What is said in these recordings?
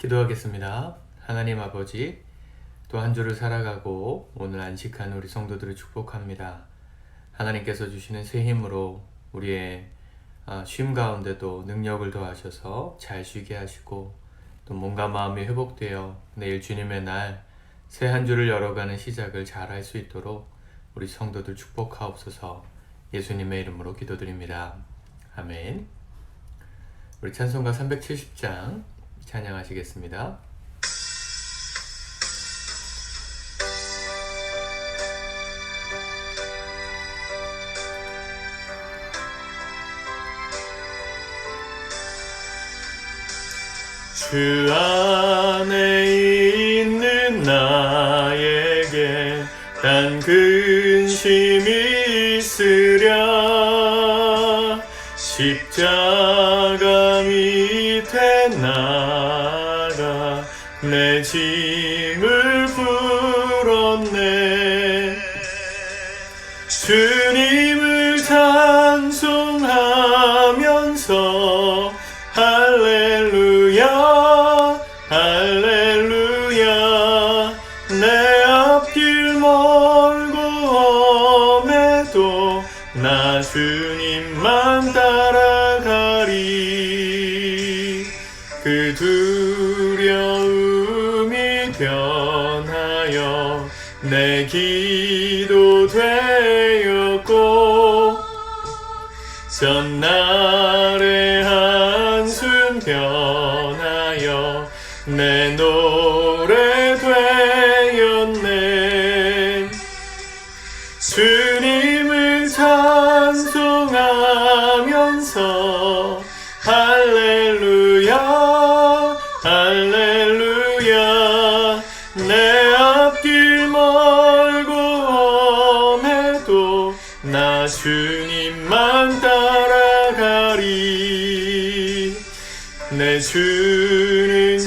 기도하겠습니다. 하나님 아버지, 또 한 주를 살아가고 오늘 안식한 우리 성도들을 축복합니다. 하나님께서 주시는 새 힘으로 우리의 쉼 가운데도 능력을 더하셔서 잘 쉬게 하시고 또 몸과 마음이 회복되어 내일 주님의 날 새 한 주를 열어가는 시작을 잘 할 수 있도록 우리 성도들 축복하옵소서. 예수님의 이름으로 기도드립니다. 아멘. 우리 찬송가 370장 찬양하시겠습니다. 주 안에 있는 나에게 단 근심이 있으랴. 십자가 밑에 나가 내 짐을 풀었네. 주님을 찬송하면서 할렐루야 할렐루야. 내 앞길 멀고 험해도 나 주님만 따라가리. 그 두려움이 변하여 내 기도 되었고 전날의 한숨 변하여 내 노래 되었네. 주님을 찬송하면서 할렐루야 할렐루야. 내 앞길 멀고 험해도 나 주님만 따라가리. 내 주는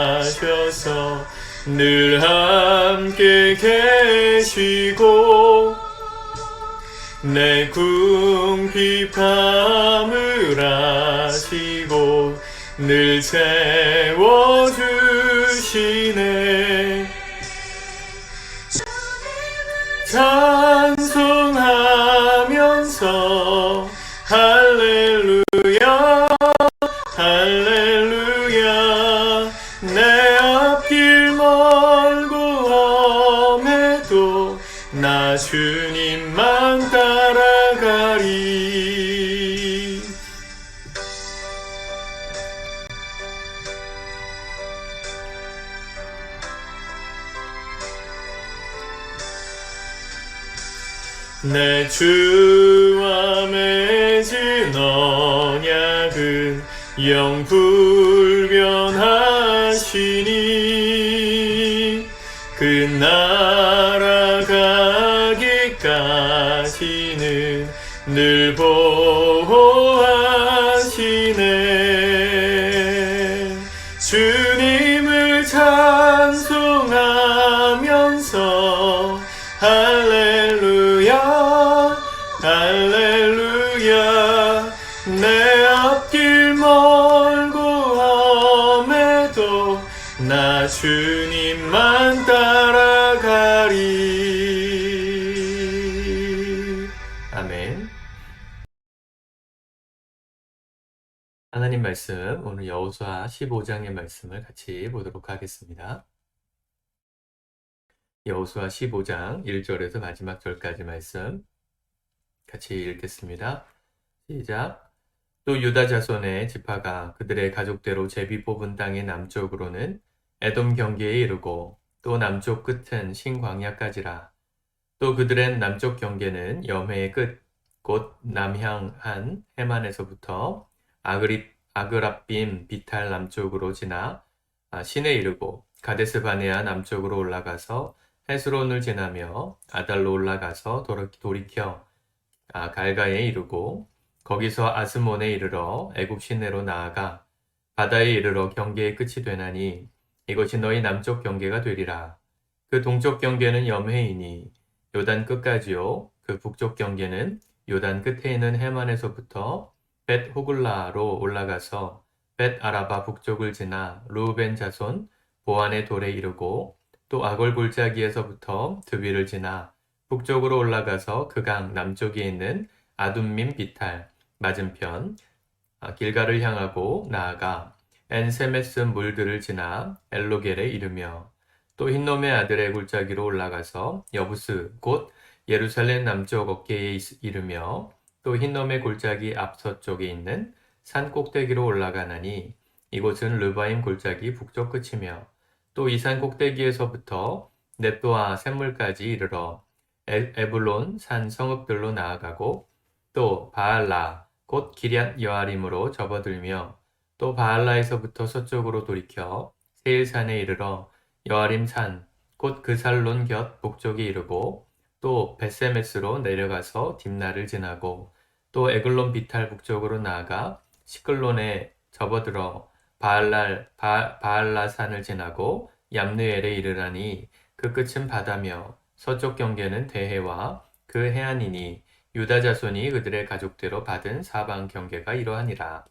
자비하셔서 늘 함께 계시고 내 궁핍함을 아시고 늘 채워주시네. 찬송하면서 할렐루야 할렐루야. 내 앞길 멀고 험해도 나 주님만 따라가리. 내 주와 맺은 언약은 영불변하시니 그 날아가기까지는 늘 보호하시네. 주님을 찬송하면서 할렐루야 할렐루야. 내 앞길 멀고 험해도 나 주님만 따라가리. 아멘. 하나님 말씀, 오늘 여호수아 15장의 말씀을 같이 보도록 하겠습니다. 여호수아 15장 1절에서 마지막 절까지 말씀 같이 읽겠습니다. 시작. 또 유다 자손의 지파가 그들의 가족대로 제비 뽑은 땅의 남쪽으로는 에돔 경계에 이르고 또 남쪽 끝은 신광야까지라. 또 그들의 남쪽 경계는 염해의 끝 곧 남향한 해만에서부터 아그라빔 비탈 남쪽으로 지나 신에 이르고 가데스 바네아 남쪽으로 올라가서 헤스론을 지나며 아달로 올라가서 돌이켜 갈가에 이르고 거기서 아스몬에 이르러 애굽 시내로 나아가 바다에 이르러 경계의 끝이 되나니 이것이 너희 남쪽 경계가 되리라. 그 동쪽 경계는 염해이니 요단 끝까지요. 그 북쪽 경계는 요단 끝에 있는 해만에서부터 벳 호글라로 올라가서 벳 아라바 북쪽을 지나 르우벤 자손 보안의 돌에 이르고 또 아골 골짜기에서부터 드비를 지나 북쪽으로 올라가서 그 강 남쪽에 있는 아둠밈 비탈 맞은편 길가를 향하고 나아가 엔세메스 물들을 지나 엘로겔에 이르며 또 흰놈의 아들의 골짜기로 올라가서 여부스 곧 예루살렘 남쪽 어깨에 이르며 또 흰놈의 골짜기 앞서쪽에 있는 산 꼭대기로 올라가나니 이곳은 르바임 골짜기 북쪽 끝이며 또 이 산 꼭대기에서부터 넵도아 샘물까지 이르러 에블론 산 성읍들로 나아가고 또 바알라 곧 기럇 여아림으로 접어들며 또 바알라에서부터 서쪽으로 돌이켜 세일산에 이르러 여아림 산 곧 그 살론 곁 북쪽에 이르고 또 벳세메스로 내려가서 딥나를 지나고 또 에글론 비탈 북쪽으로 나아가 시클론에 접어들어 바알라 산을 지나고 얌느엘에 이르라니 그 끝은 바다며 서쪽 경계는 대해와 그 해안이니 유다 자손이 그들의 가족대로 받은 사방 경계가 이러하니라.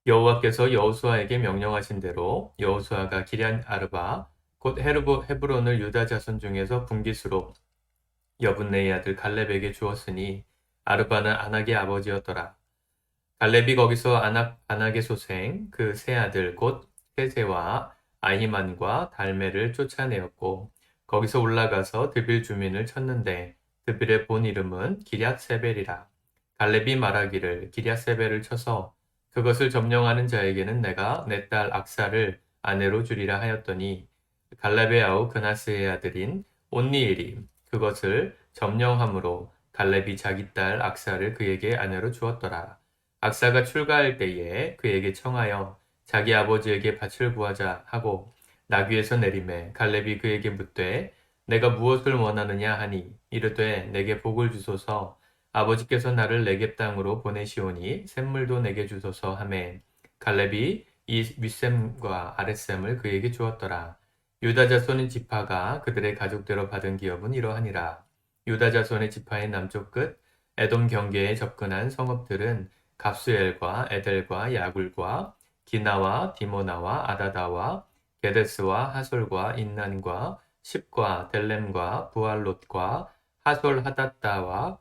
여호와께서 여호수아에게 명령하신 대로 여호수아가 기럇 아르바 곧 헤브론을 유다 자손 중에서 분깃으로 여분네의 아들 갈렙에게 주었으니 아르바는 아낙의 아버지였더라. 갈렙이 거기서 아낙의 소생 그 세 아들 곧 세세와 아히만과 달메를 쫓아내었고 거기서 올라가서 드빌 주민을 쳤는데 드빌의 본 이름은 기럇세벨이라. 갈렙이 말하기를 기럇세벨을 쳐서 그것을 점령하는 자에게는 내가 내 딸 악사를 아내로 주리라 하였더니 갈렙의 아우 그나스의 아들인 온니엘이 그것을 점령함으로 갈렙이 자기 딸 악사를 그에게 아내로 주었더라. 악사가 출가할 때에 그에게 청하여 자기 아버지에게 밭을 구하자 하고 나귀에서 내리매 갈렙이 그에게 묻되 내가 무엇을 원하느냐 하니 이르되 내게 복을 주소서 아버지께서 나를 네겝 땅으로 보내시오니 샘물도 내게 주소서 하매 갈렙이 이 윗샘과 아랫샘을 그에게 주었더라. 유다 자손의 지파가 그들의 가족대로 받은 기업은 이러하니라. 유다 자손의 지파의 남쪽 끝 에돔 경계에 접근한 성읍들은 갑수엘과 에델과 야굴과 기나와 디모나와 아다다와 게데스와 하솔과 인난과 십과 델렘과 부알롯과 하솔 하닷다와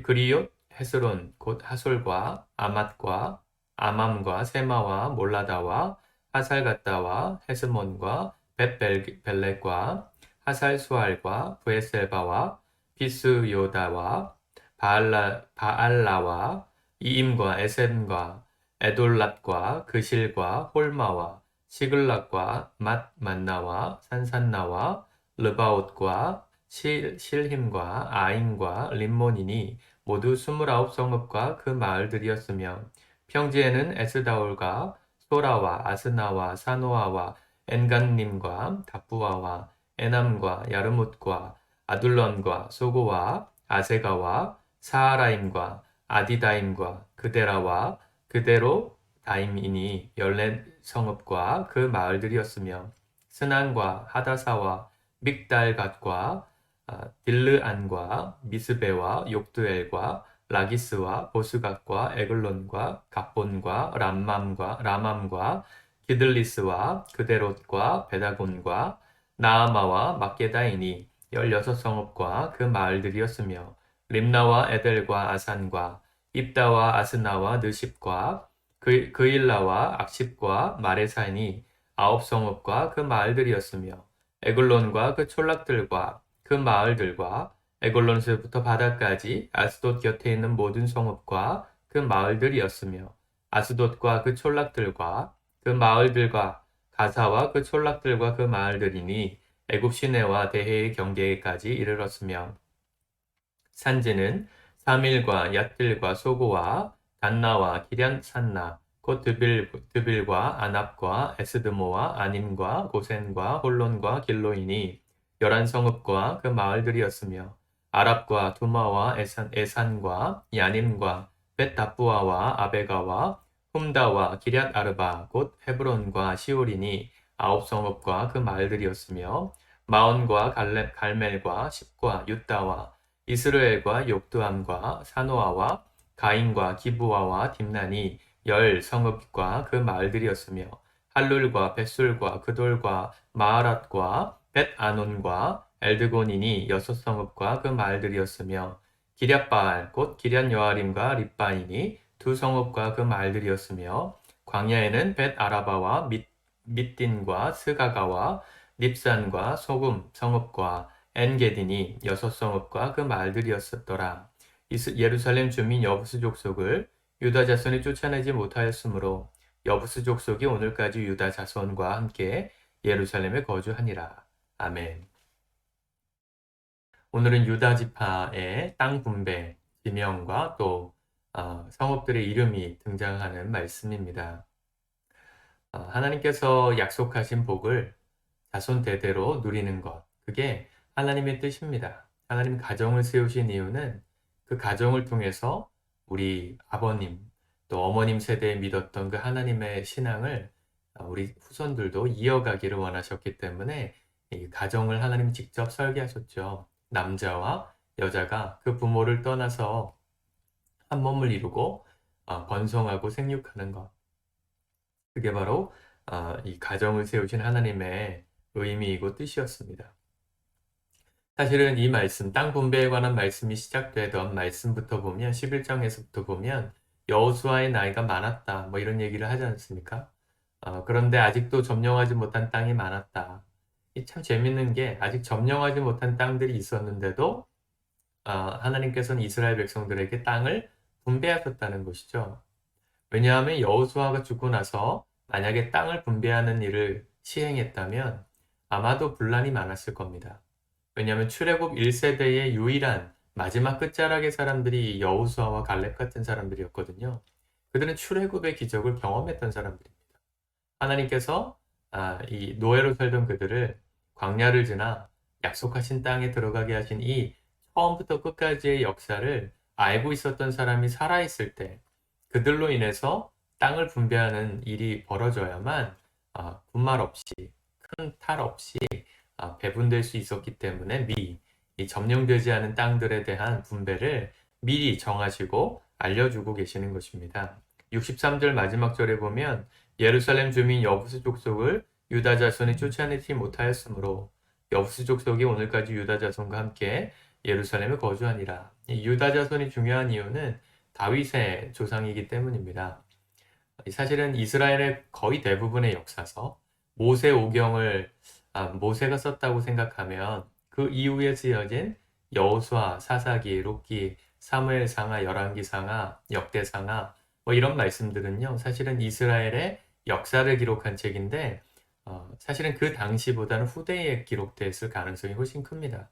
그리옷 헤스론 곧 하솔과 아맛과 아맘과 세마와 몰라다와 하살갓다와 헤스몬과 벳벨렉과 하살수알과 브에셀바와 비스요다와 바알라와 이임과 에셈과 에돌랏과 그실과 홀마와 시글락과 맛만나와 산산나와 르바옷과 실힘과 아인과 림몬이니 모두 29성읍과 그 마을들이었으며 평지에는 에스다올과 소라와 아스나와 사노아와 엔간님과 다부아와 에남과 야르뭇과 아둘론과 소고와 아세가와 사하라임과 아디다임과 그데라와 그대로 다임이니 14성읍과 그 마을들이었으며 스난과 하다사와 믹달갓과 딜르안과 미스베와 욕두엘과 라기스와 보스갓과 에글론과 갑본과 라맘과 기들리스와 그데롯과 베다곤과 나아마와 막게다이니 16성읍과 그 마을들이었으며 림나와 에델과 아산과 입다와 아스나와 느십과 그일라와 악십과 마레사니 9성읍과 그 마을들이었으며 에글론과 그 촌락들과 그 마을들과 에글론에서부터 바다까지 아스돗 곁에 있는 모든 성읍과 그 마을들이었으며 아스돗과 그 촌락들과 그 마을들과 가사와 그 촌락들과 그 마을들이니 애굽 시내와 대해의 경계까지 이르렀으며 산지는 사밀과 얏들과 소고와 단나와 기럇산나 곧 드빌과 아납과 에스드모와 아님과 고센과 홀론과 길로이니 11성읍과 그 마을들이었으며 아랍과 두마와 에산과 야님과 벳다부아와 아베가와 훔다와 기럇 아르바 곧 헤브론과 시올이니 9성읍과 그 마을들이었으며 마온과 갈멜과 십과 유다와 이스라엘과 욕두암과 사노아와 가인과 기부아와 딥나니 열 성읍과 그 마을들이었으며 할룰과 벳술과 그돌과 마하랏과 벳아논과 엘드고닌이 여섯 성읍과 그 마을들이었으며 기럇바알 곧 기럇 여아림과 립바임이 두 성읍과 그 마을들이었으며 광야에는 벳아라바와 밑딘과 스가가와 닙산과 소금 성읍과 엔게딘이 여섯 성읍과 그 마을들이었더라. 예루살렘 주민 여부스 족속을 유다 자손이 쫓아내지 못하였으므로 여부스 족속이 오늘까지 유다 자손과 함께 예루살렘에 거주하니라. 아멘. 오늘은 유다 지파의 땅 분배, 지명과 또 성읍들의 이름이 등장하는 말씀입니다. 하나님께서 약속하신 복을 자손 대대로 누리는 것, 그게 하나님의 뜻입니다. 하나님 가정을 세우신 이유는 그 가정을 통해서 우리 아버님 또 어머님 세대에 믿었던 그 하나님의 신앙을 우리 후손들도 이어가기를 원하셨기 때문에 이 가정을 하나님 직접 설계하셨죠. 남자와 여자가 그 부모를 떠나서 한 몸을 이루고 번성하고 생육하는 것. 그게 바로 이 가정을 세우신 하나님의 의미이고 뜻이었습니다. 사실은 이 말씀, 땅 분배에 관한 말씀이 시작되던 말씀부터 보면 11장에서부터 보면 여호수아의 나이가 많았다 뭐 이런 얘기를 하지 않습니까? 그런데 아직도 점령하지 못한 땅이 많았다. 이 참 재밌는 게 아직 점령하지 못한 땅들이 있었는데도 하나님께서는 이스라엘 백성들에게 땅을 분배하셨다는 것이죠. 왜냐하면 여호수아가 죽고 나서 만약에 땅을 분배하는 일을 시행했다면 아마도 분란이 많았을 겁니다. 왜냐하면 출애굽 1세대의 유일한 마지막 끝자락의 사람들이 여호수아와 갈렙 같은 사람들이었거든요. 그들은 출애굽의 기적을 경험했던 사람들입니다. 하나님께서 이 노예로 살던 그들을 광야를 지나 약속하신 땅에 들어가게 하신 이 처음부터 끝까지의 역사를 알고 있었던 사람이 살아있을 때 그들로 인해서 땅을 분배하는 일이 벌어져야만 분말 없이 큰 탈 없이 배분될 수 있었기 때문에 미리 이 점령되지 않은 땅들에 대한 분배를 미리 정하시고 알려주고 계시는 것입니다. 63절 마지막 절에 보면 예루살렘 주민 여부스 족속을 유다 자손이 쫓아내지 못하였으므로 여부스 족속이 오늘까지 유다 자손과 함께 예루살렘에 거주하니라. 이 유다 자손이 중요한 이유는 다윗의 조상이기 때문입니다. 사실은 이스라엘의 거의 대부분의 역사서 모세오경을 모세가 썼다고 생각하면 그 이후에 쓰여진 여호수아, 사사기, 룻기, 사무엘상하, 열왕기상하, 역대상하 뭐 이런 말씀들은요. 사실은 이스라엘의 역사를 기록한 책인데 사실은 그 당시보다는 후대에 기록됐을 가능성이 훨씬 큽니다.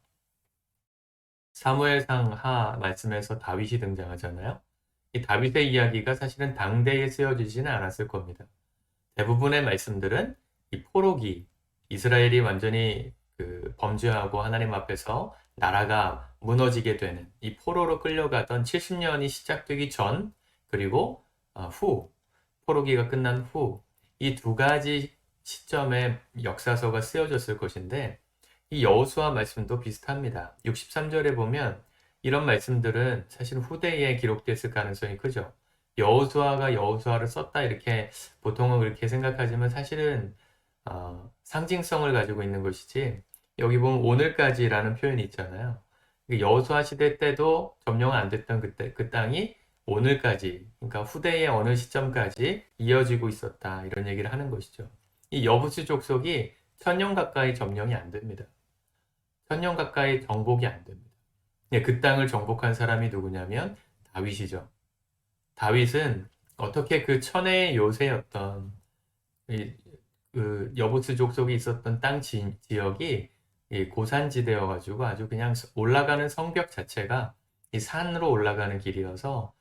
사무엘상하 말씀에서 다윗이 등장하잖아요. 이 다윗의 이야기가 사실은 당대에 쓰여지지는 않았을 겁니다. 대부분의 말씀들은 이 포로기, 이스라엘이 완전히 범죄하고 하나님 앞에서 나라가 무너지게 되는 이 포로로 끌려가던 70년이 시작되기 전 그리고 후 포로기가 끝난 후 이 두 가지 시점에 역사서가 쓰여졌을 것인데 이 여호수아 말씀도 비슷합니다. 63절에 보면 이런 말씀들은 사실 후대에 기록됐을 가능성이 크죠. 여호수아가 여호수아를 썼다 이렇게 보통은 그렇게 생각하지만 사실은 상징성을 가지고 있는 것이지 여기 보면 오늘까지라는 표현이 있잖아요. 여호수아 시대 때도 점령 안 됐던 그때 그 땅이 오늘까지 그러니까 후대의 어느 시점까지 이어지고 있었다 이런 얘기를 하는 것이죠. 이 여부스 족속이 1000년 가까이 점령이 안 됩니다. 1000년 가까이 정복이 안 됩니다. 그 땅을 정복한 사람이 누구냐면 다윗이죠. 다윗은 어떻게 그 천혜의 요새였던 그 여부스 족속이 있었던 땅 지역이 고산지대여가지고 아주 그냥 올라가는 성벽 자체가 이 산으로 올라가는 길이어서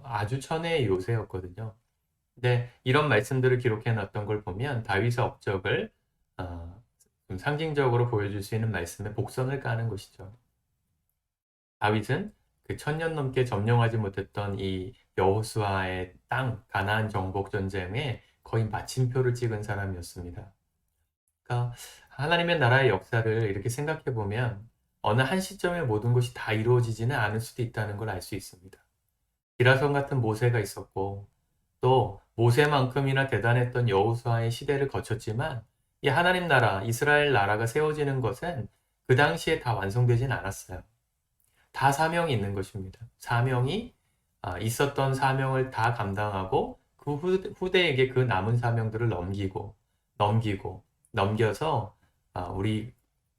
아주 천혜의 요새였거든요. 근데 이런 말씀들을 기록해 놨던 걸 보면 다윗의 업적을 좀 상징적으로 보여줄 수 있는 말씀에 복선을 까는 것이죠. 다윗은 그 1000년 넘게 점령하지 못했던 이 여호수아의 땅 가나안 정복 전쟁에 거의 마침표를 찍은 사람이었습니다. 그러니까 하나님의 나라의 역사를 이렇게 생각해 보면 어느 한 시점에 모든 것이 다 이루어지지는 않을 수도 있다는 걸 알 수 있습니다. 기라성 같은 모세가 있었고 또 모세만큼이나 대단했던 여호수아의 시대를 거쳤지만 이 하나님 나라, 이스라엘 나라가 세워지는 것은 그 당시에 다 완성되진 않았어요. 다 사명이 있는 것입니다. 사명이 있었던 사명을 다 감당하고 그 후대에게 그 남은 사명들을 넘겨서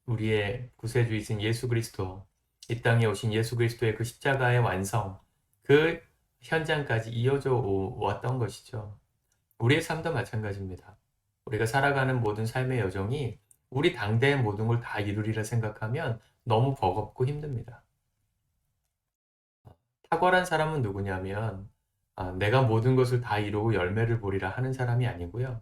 우리의 구세주이신 예수 그리스도, 이 땅에 오신 예수 그리스도의 그 십자가의 완성, 그 현장까지 이어져 왔던 것이죠. 우리의 삶도 마찬가지입니다. 우리가 살아가는 모든 삶의 여정이 우리 당대의 모든 걸 다 이루리라 생각하면 너무 버겁고 힘듭니다. 탁월한 사람은 누구냐면 내가 모든 것을 다 이루고 열매를 보리라 하는 사람이 아니고요.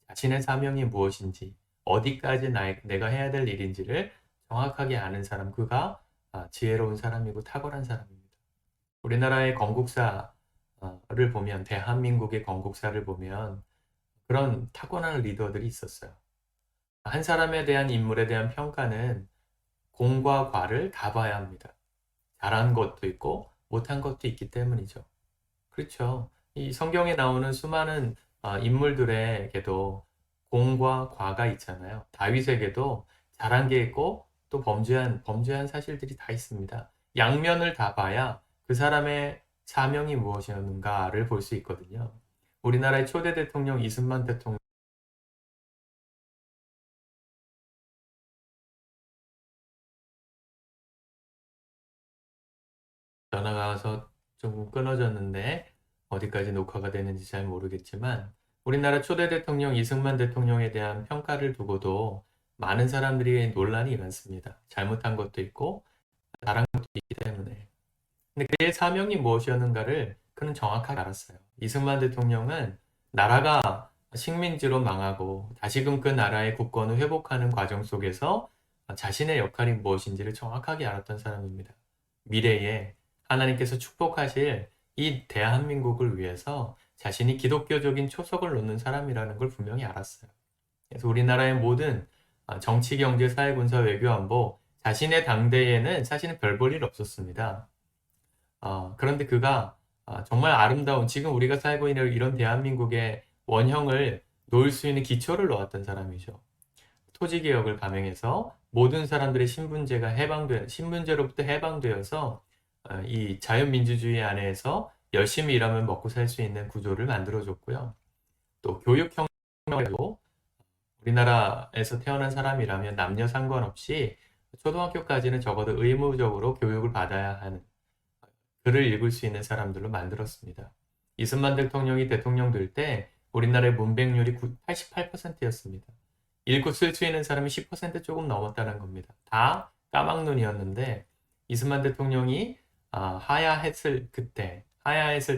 자신의 사명이 무엇인지, 어디까지 내가 해야 될 일인지를 정확하게 아는 사람, 그가 지혜로운 사람이고 탁월한 사람입니다. 우리나라의 건국사를 보면, 대한민국의 건국사를 보면 그런 타고난 리더들이 있었어요. 한 사람에 대한 인물에 대한 평가는 공과 과를 다 봐야 합니다. 잘한 것도 있고 못한 것도 있기 때문이죠. 그렇죠. 이 성경에 나오는 수많은 인물들에게도 공과 과가 있잖아요. 다윗에게도 잘한 게 있고 또 범죄한 사실들이 다 있습니다. 양면을 다 봐야 그 사람의 사명이 무엇이었는가를 볼 수 있거든요. 우리나라의 초대 대통령 이승만 대통령 전화가 와서 좀 끊어졌는데 어디까지 녹화가 되는지 잘 모르겠지만 우리나라 초대 대통령 이승만 대통령에 대한 평가를 두고도 많은 사람들이 논란이 많습니다. 잘못한 것도 있고 잘한 것도 있기 때문에. 근데 그의 사명이 무엇이었는가를 그는 정확하게 알았어요. 이승만 대통령은 나라가 식민지로 망하고 다시금 그 나라의 국권을 회복하는 과정 속에서 자신의 역할이 무엇인지를 정확하게 알았던 사람입니다. 미래에 하나님께서 축복하실 이 대한민국을 위해서 자신이 기독교적인 초석을 놓는 사람이라는 걸 분명히 알았어요. 그래서 우리나라의 모든 정치, 경제, 사회, 군사, 외교, 안보 자신의 당대에는 사실은 별 볼 일 없었습니다. 그런데 그가 정말 아름다운 지금 우리가 살고 있는 이런 대한민국의 원형을 놓을 수 있는 기초를 놓았던 사람이죠. 토지개혁을 감행해서 모든 사람들의 신분제로부터 해방되어서 이 자유민주주의 안에서 열심히 일하면 먹고 살 수 있는 구조를 만들어줬고요. 또 교육혁명도 우리나라에서 태어난 사람이라면 남녀 상관없이 초등학교까지는 적어도 의무적으로 교육을 받아야 하는 글을 읽을 수 있는 사람들로 만들었습니다. 이승만 대통령이 대통령 될 때 우리나라의 문맹률이 88%였습니다. 읽고 쓸 수 있는 사람이 10% 조금 넘었다는 겁니다. 다 까막눈이었는데 이승만 대통령이 하야했을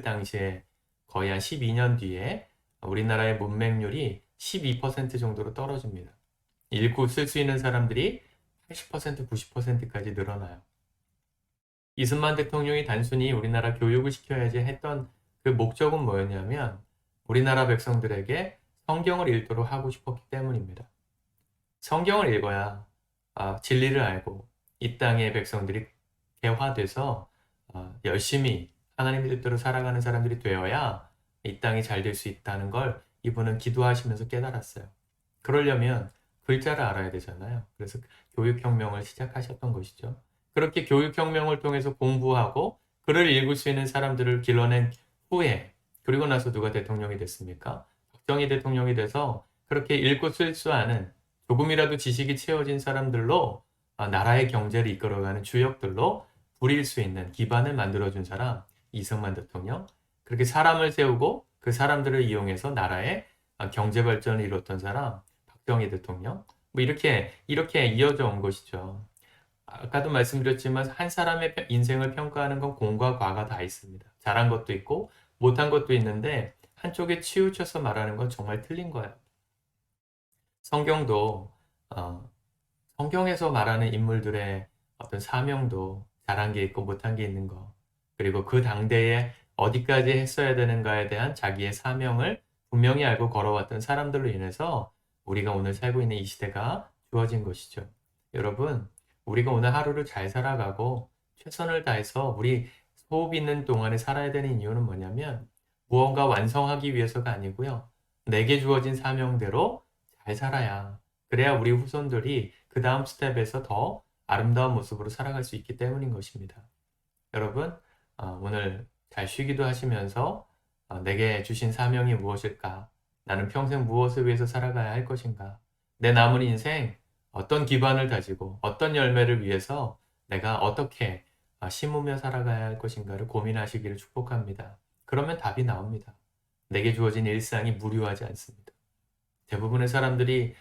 당시에 거의 한 12년 뒤에 우리나라의 문맹률이 12% 정도로 떨어집니다. 읽고 쓸 수 있는 사람들이 80%, 90%까지 늘어나요. 이승만 대통령이 단순히 우리나라 교육을 시켜야지 했던 그 목적은 뭐였냐면 우리나라 백성들에게 성경을 읽도록 하고 싶었기 때문입니다. 성경을 읽어야 진리를 알고 이 땅의 백성들이 개화돼서 열심히 하나님의 뜻대로 살아가는 사람들이 되어야 이 땅이 잘 될 수 있다는 걸 이분은 기도하시면서 깨달았어요. 그러려면 글자를 알아야 되잖아요. 그래서 교육혁명을 시작하셨던 것이죠. 그렇게 교육혁명을 통해서 공부하고 글을 읽을 수 있는 사람들을 길러낸 후에 그리고 나서 누가 대통령이 됐습니까? 박정희 대통령이 돼서 그렇게 읽고 쓸 줄 아는 조금이라도 지식이 채워진 사람들로 나라의 경제를 이끌어가는 주역들로 부릴 수 있는 기반을 만들어준 사람 이승만 대통령. 그렇게 사람을 세우고 그 사람들을 이용해서 나라의 경제 발전을 이뤘던 사람 박정희 대통령. 뭐 이렇게 이어져 온 것이죠. 아까도 말씀드렸지만 한 사람의 인생을 평가하는 건 공과 과가 다 있습니다. 잘한 것도 있고 못한 것도 있는데 한쪽에 치우쳐서 말하는 건 정말 틀린 거예요. 성경도 성경에서 말하는 인물들의 어떤 사명도 잘한 게 있고 못한 게 있는 거, 그리고 그 당대에 어디까지 했어야 되는가에 대한 자기의 사명을 분명히 알고 걸어왔던 사람들로 인해서 우리가 오늘 살고 있는 이 시대가 주어진 것이죠. 여러분, 우리가 오늘 하루를 잘 살아가고 최선을 다해서 우리 호흡 있는 동안에 살아야 되는 이유는 뭐냐면 무언가 완성하기 위해서가 아니고요. 내게 주어진 사명대로 잘 살아야. 그래야 우리 후손들이 그 다음 스텝에서 더 아름다운 모습으로 살아갈 수 있기 때문인 것입니다. 여러분, 오늘 잘 쉬기도 하시면서 내게 주신 사명이 무엇일까? 나는 평생 무엇을 위해서 살아가야 할 것인가? 내 남은 인생 어떤 기반을 다지고 어떤 열매를 위해서 내가 어떻게 심으며 살아가야 할 것인가를 고민하시기를 축복합니다. 그러면 답이 나옵니다. 내게 주어진 일상이 무료하지 않습니다. 대부분의 사람들이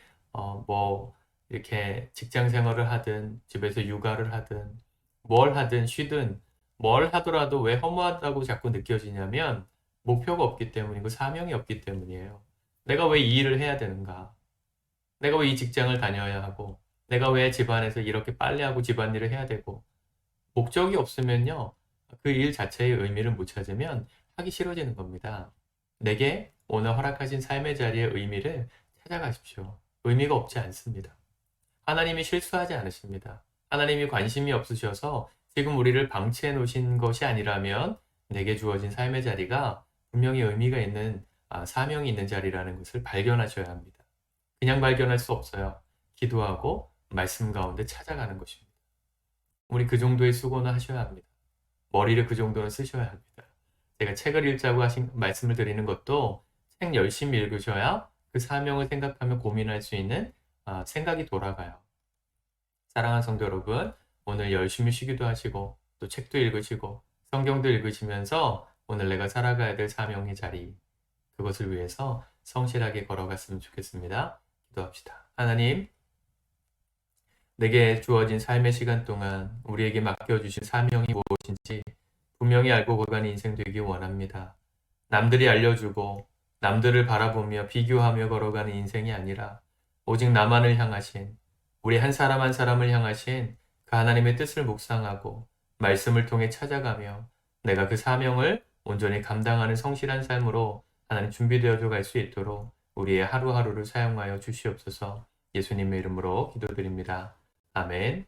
이렇게 직장 생활을 하든 집에서 육아를 하든 뭘 하든 쉬든 뭘 하더라도 왜 허무하다고 자꾸 느껴지냐면 목표가 없기 때문이고 사명이 없기 때문이에요. 내가 왜 이 일을 해야 되는가? 내가 왜 이 직장을 다녀야 하고 내가 왜 집안에서 이렇게 빨래하고 집안일을 해야 되고 목적이 없으면요. 그 일 자체의 의미를 못 찾으면 하기 싫어지는 겁니다. 내게 오늘 허락하신 삶의 자리의 의미를 찾아가십시오. 의미가 없지 않습니다. 하나님이 실수하지 않으십니다. 하나님이 관심이 없으셔서 지금 우리를 방치해 놓으신 것이 아니라면 내게 주어진 삶의 자리가 분명히 의미가 있는 사명이 있는 자리라는 것을 발견하셔야 합니다. 그냥 발견할 수 없어요. 기도하고 말씀 가운데 찾아가는 것입니다. 우리 그 정도의 수고는 하셔야 합니다. 머리를 그 정도는 쓰셔야 합니다. 제가 책을 읽자고 말씀을 드리는 것도 책 열심히 읽으셔야 그 사명을 생각하며 고민할 수 있는 생각이 돌아가요. 사랑하는 성도 여러분, 오늘 열심히 쉬기도 하시고 또 책도 읽으시고 성경도 읽으시면서 오늘 내가 살아가야 될 사명의 자리, 그것을 위해서 성실하게 걸어갔으면 좋겠습니다. 기도합시다. 하나님, 내게 주어진 삶의 시간 동안 우리에게 맡겨주신 사명이 무엇인지 분명히 알고 걸어가는 인생 되기 원합니다. 남들이 알려주고 남들을 바라보며 비교하며 걸어가는 인생이 아니라 오직 나만을 향하신, 우리 한 사람 한 사람을 향하신 그 하나님의 뜻을 묵상하고 말씀을 통해 찾아가며 내가 그 사명을 온전히 감당하는 성실한 삶으로 하나님 준비되어져 갈 수 있도록 우리의 하루하루를 사용하여 주시옵소서. 예수님의 이름으로 기도드립니다. 아멘.